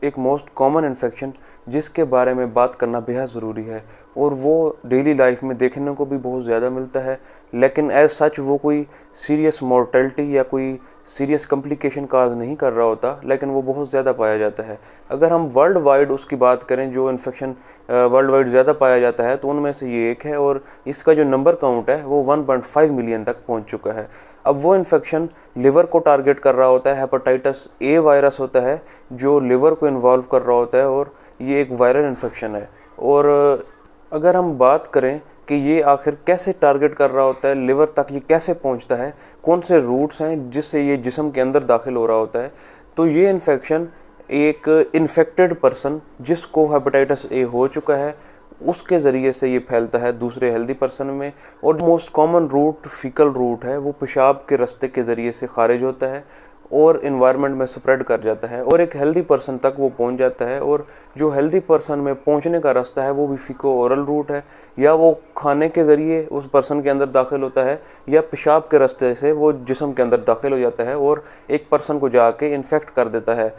एक most common infection जिसके बारे में बात करना बेहद ज़रूरी है, और वो डेली लाइफ में देखने को भी बहुत ज़्यादा मिलता है, लेकिन एज सच वो कोई सीरियस मॉर्टेलिटी या कोई सीरियस कॉम्प्लिकेशन काज नहीं कर रहा होता, लेकिन वो बहुत ज़्यादा पाया जाता है। अगर हम वर्ल्ड वाइड उसकी बात करें, जो इन्फेक्शन वर्ल्ड वाइड ज़्यादा पाया जाता है, तो उनमें से ये एक है, और इसका जो नंबर काउंट है वो 1.5 मिलियन तक पहुंच चुका है। अब वो इन्फेक्शन लिवर को टारगेट कर रहा होता है। हेपेटाइटिस ए वायरस होता है जो लिवर को इन्वॉल्व कर रहा होता है, और ये एक वायरल इन्फेक्शन है। और अगर हम बात करें कि ये आखिर कैसे टारगेट कर रहा होता है, लिवर तक ये कैसे पहुंचता है, कौन से रूट्स हैं जिससे ये जिस्म के अंदर दाखिल हो रहा होता है, तो ये इन्फेक्शन एक इन्फेक्टेड पर्सन जिसको हेपेटाइटिस ए हो चुका है उसके ज़रिए से ये फैलता है दूसरे हेल्दी पर्सन में। और most common route faecal route है, वो पेशाब के रास्ते के ज़रिए से खारिज होता है और इन्वायरमेंट में स्प्रेड कर जाता है और एक हेल्दी पर्सन तक वो पहुंच जाता है। और जो हेल्दी पर्सन में पहुंचने का रास्ता है वो भी फीको ओरल रूट है, या वो खाने के ज़रिए उस पर्सन के अंदर दाखिल होता है, या पेशाब के रास्ते से वो जिस्म के अंदर दाखिल हो जाता है और एक पर्सन को जाके इन्फेक्ट कर देता है।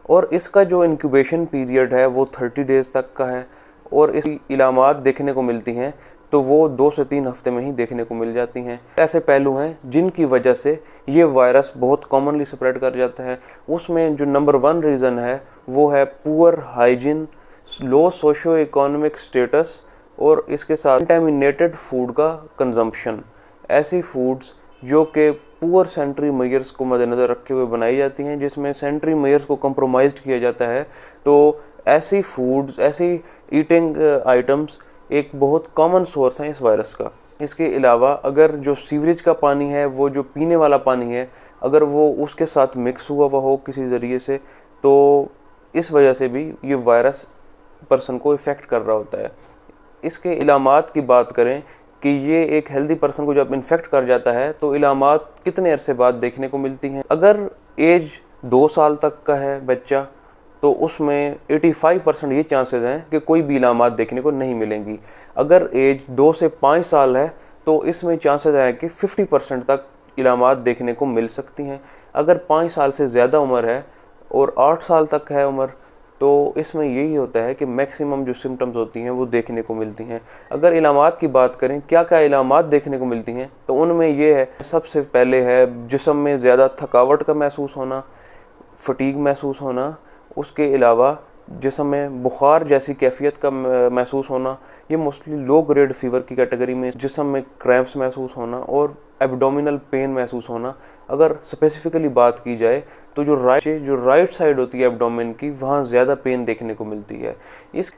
और इसका जो इंक्यूबेशन पीरियड है वो 30 डेज़ तक का है, और इसकी इलामात देखने को मिलती हैं तो वो 2 से 3 हफ्ते में ही देखने को मिल जाती हैं। ऐसे पहलू हैं जिनकी वजह से ये वायरस बहुत कॉमनली स्प्रेड कर जाता है। उसमें जो नंबर 1 रीज़न है वो है पुअर हाइजीन, लो सोशो इकोनॉमिक स्टेटस, और इसके साथ कंटामिनेटेड फूड का कंजम्पशन। ऐसी फूड्स जो कि पुअर सेंट्री मेयर्स को मद्देनज़र रखे हुए बनाई जाती हैं, जिसमें सेंट्री मेयर्स को कंप्रोमाइज़ किया जाता है, तो ऐसी फूड्स, ऐसी ईटिंग आइटम्स एक बहुत कॉमन सोर्स है इस वायरस का। इसके अलावा अगर जो सीवरेज का पानी है, वो जो पीने वाला पानी है, अगर वो उसके साथ मिक्स हुआ हो किसी ज़रिए से, तो इस वजह से भी ये वायरस पर्सन को इफ़ेक्ट कर रहा होता है। इसके इलामात की बात करें कि ये एक हेल्दी पर्सन को जब इन्फेक्ट कर जाता है तो इलामात कितने अरसे बाद देखने को मिलती हैं। अगर एज 2 साल तक का है बच्चा तो उसमें 85% ये चांसेस हैं कि कोई भी इलामात देखने को नहीं मिलेंगी। अगर एज 2 से 5 साल है तो इसमें चांसेस हैं कि 50% तक इलामात देखने को मिल सकती हैं। अगर 5 साल से ज़्यादा उम्र है और 8 साल तक है उम्र, तो इसमें यही होता है कि मैक्सिमम जो सिम्टम्स होती हैं वो देखने को मिलती हैं। अगर इलामात की बात करें, क्या क्या इलामात देखने को मिलती हैं, तो उनमें ये है, सबसे पहले है जिस्म में ज़्यादा थकावट का महसूस होना, फटीग महसूस होना। उसके अलावा जिस्म में बुखार जैसी कैफियत का महसूस होना, ये मोस्टली लो ग्रेड फीवर की कैटेगरी में। जिस्म में क्रैम्प्स महसूस होना और एब्डोमिनल पेन महसूस होना। अगर स्पेसिफिकली बात की जाए तो जो राइट साइड होती है एब्डोमेन की, वहाँ ज़्यादा पेन देखने को मिलती है।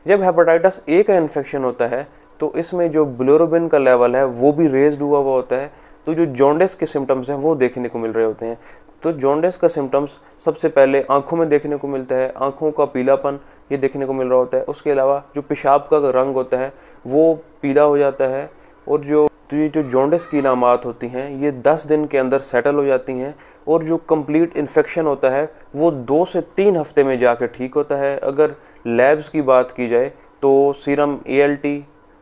जब हेपेटाइटिस ए का इन्फेक्शन होता है तो इसमें जो बिलिरुबिन का लेवल है वो भी रेज्ड हुआ होता है, तो जो जॉन्डिस के सिम्टम्स हैं वो देखने को मिल रहे होते हैं। तो जॉन्डिस का सिम्टम्स सबसे पहले आंखों में देखने को मिलता है, आंखों का पीलापन ये देखने को मिल रहा होता है। उसके अलावा जो पेशाब का रंग होता है वो पीला हो जाता है, और ये जो जॉन्डिस की इलामात होती हैं ये 10 दिन के अंदर सेटल हो जाती हैं, और जो कंप्लीट इन्फेक्शन होता है वो 2 से 3 हफ्ते में जाकर ठीक होता है। अगर लैब्स की बात की जाए तो serum ALT,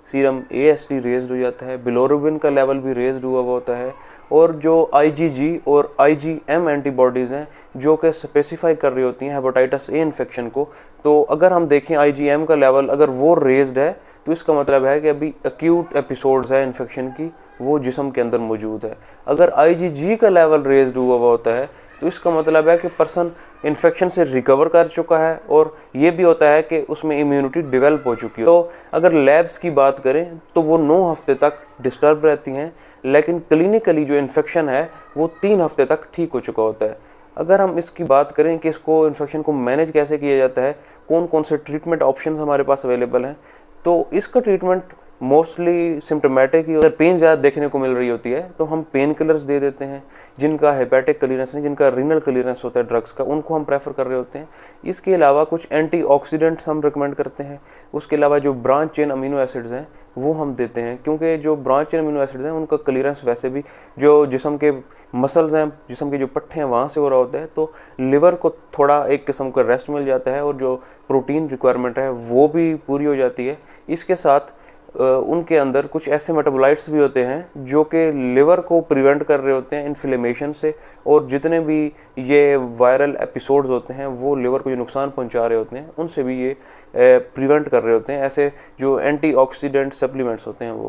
serum AST raised हो जाता है, बिलिरुबिन का लेवल भी रेज्ड हुआ होता है, और जो IgG और IgM एंटीबॉडीज़ हैं जो कि स्पेसिफाई कर रही होती हैं हेपेटाइटिस ए इन्फेक्शन को, तो अगर हम देखें IgM का लेवल अगर वो रेज्ड है तो इसका मतलब है कि अभी एक्यूट एपिसोड्स है इन्फेक्शन की, वो जिस्म के अंदर मौजूद है। अगर IgG का लेवल रेज्ड हुआ होता है तो इसका मतलब है कि पर्सन इन्फेक्शन से रिकवर कर चुका है, और ये भी होता है कि उसमें इम्यूनिटी डेवलप हो चुकी है। तो अगर लैब्स की बात करें तो वो 9 हफ्ते तक डिस्टर्ब रहती हैं, लेकिन क्लिनिकली जो इन्फेक्शन है वो 3 हफ्ते तक ठीक हो चुका होता है। अगर हम इसकी बात करें कि इसको इन्फेक्शन को मैनेज कैसे किया जाता है, कौन कौन से ट्रीटमेंट ऑप्शन हमारे पास अवेलेबल हैं, तो इसका ट्रीटमेंट मोस्टली सिम्टोमेटिक ही। अगर पेन ज़्यादा देखने को मिल रही होती है तो हम पेन किलर्स दे देते हैं, जिनका हेपेटिक क्लियरेंस नहीं, जिनका रीनल क्लियरेंस होता है ड्रग्स का, उनको हम प्रेफर कर रहे होते हैं। इसके अलावा कुछ एंटीऑक्सीडेंट्स हम रिकमेंड करते हैं। उसके अलावा जो ब्रांच चेन अमीनो एसिड्स हैं वो हम देते हैं, क्योंकि जो ब्रांच चेन अमीनो एसिड्स हैं उनका क्लियरेंस वैसे भी जो जिस्म के मसल्स हैं, जिस्म के जो पट्टे हैं वहाँ से हो रहा होता है, तो लिवर को थोड़ा एक किस्म का रेस्ट मिल जाता है और जो प्रोटीन रिक्वायरमेंट है वो भी पूरी हो जाती है। इसके साथ उनके अंदर कुछ ऐसे मेटाबोलाइट्स भी होते हैं जो कि लिवर को प्रिवेंट कर रहे होते हैं इन्फ्लेमेशन से, और जितने भी ये वायरल एपिसोड्स होते हैं वो लिवर को जो नुकसान पहुंचा रहे होते हैं उनसे भी ये प्रिवेंट कर रहे होते हैं। ऐसे जो एंटीऑक्सीडेंट सप्लीमेंट्स होते हैं वो